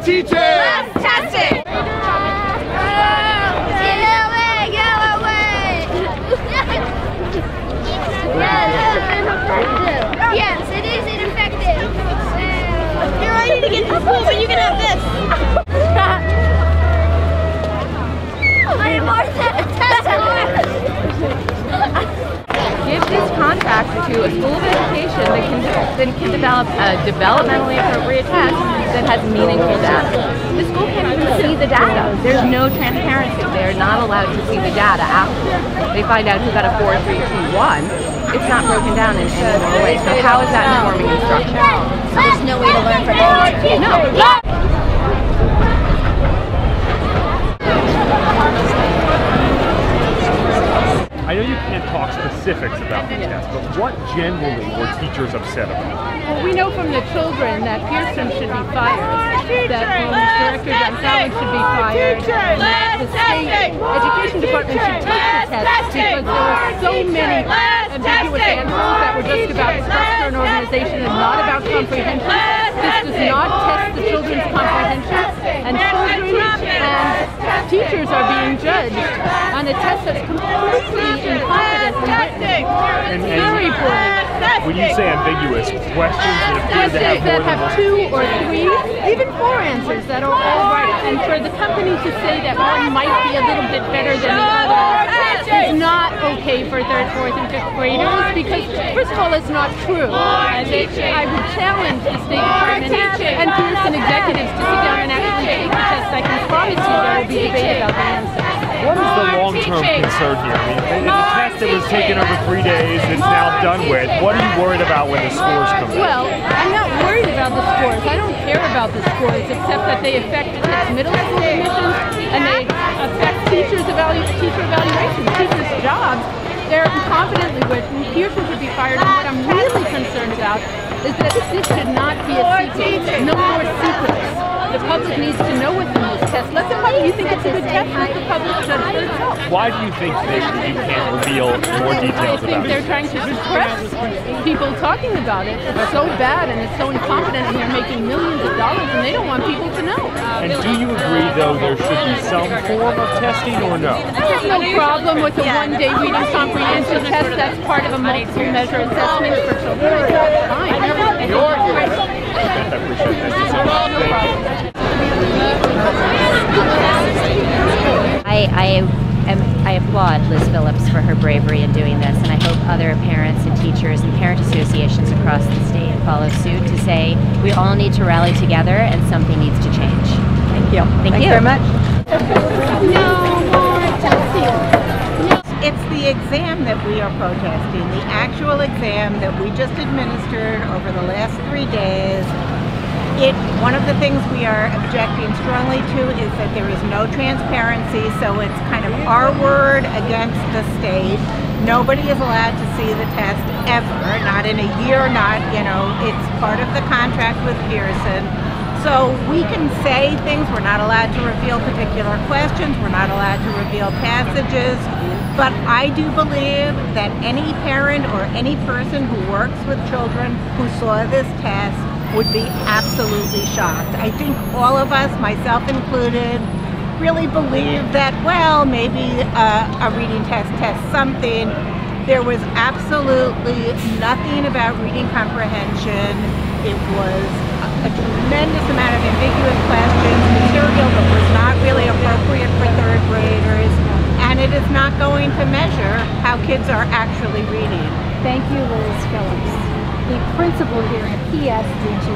teachers! Less testing! Yes, it is ineffective. You're ready to get to school, but you can have this. I am more Give this contract to a school of education that can develop a developmentally appropriate test that has meaningful data. The school can't even see the data. There's no transparency. They're not allowed to see the data after they find out who got a 4, 3, 2, 1. It's not broken down in any more way. So how is that informing instruction? So there's no way to learn from it. No. I know you can't talk specifics about the test, but what generally were teachers upset about? Well, we know from the children that Pearson should be fired, that Director Gonzalez should be fired, and that the state education department should take the test because there were so many ambiguous answers that were just about structure and organization and not about comprehension. This does not test the children's comprehension, and children and teachers are being judged on a test that's completely incompetent and very poorly. When you say ambiguous, questions that appear to That have have 2 or 3, even 4 answers that are all right. And for the company to say that one might be a little bit better than the other is not okay for 3rd, 4th, and 5th graders because, first of all, it's not true. And I would challenge the State Department and Pearson executives to sit down and actually take the test. I can promise you there will be debate about the answers. What is the long-term concern here? I mean, the test that was taken over 3 days is now done with. What are you worried about when the scores come in? Well, I'm not worried about the scores. I don't care about the scores except that they affect middle school admissions and they affect teacher evaluations, teachers' jobs. They're incompetently written. Pearson should be fired. And what I'm really concerned about is that this should not be a secret. No more secrets. The public needs to know what's in this test. Let the public, you think it's a good test, let the public judge for itself. Why do you think that you can't reveal more details I think about they're it? trying to suppress people talking about it. It's so bad and it's so incompetent and they're making millions of dollars and they don't want people to know. And do you agree, though, there should be some form of testing or no? There's no problem with a one-day reading comprehension test that's part of a multiple measure assessment for children. It's fine. I appreciate this. Thank you. I applaud Liz Phillips for her bravery in doing this, and I hope other parents and teachers and parent associations across the state follow suit to say we all need to rally together and something needs to change. Thank you. Thank you very much. No more testing. It's the exam that we are protesting, the actual exam that we just administered over the last 3 days. One of the things we are objecting strongly to is that there is no transparency, so it's kind of our word against the state. Nobody is allowed to see the test ever, not in a year, it's part of the contract with Pearson. So we can say things, we're not allowed to reveal particular questions, we're not allowed to reveal passages, but I do believe that any parent or any person who works with children who saw this test would be absolutely shocked. I think all of us, myself included, really believe that, well, maybe a reading test tests something. There was absolutely nothing about reading comprehension. It was a tremendous amount of ambiguous questions, material that was not really appropriate for 3rd graders, and it is not going to measure how kids are actually reading. Thank you, Liz Phillips, the principal here at PSD2.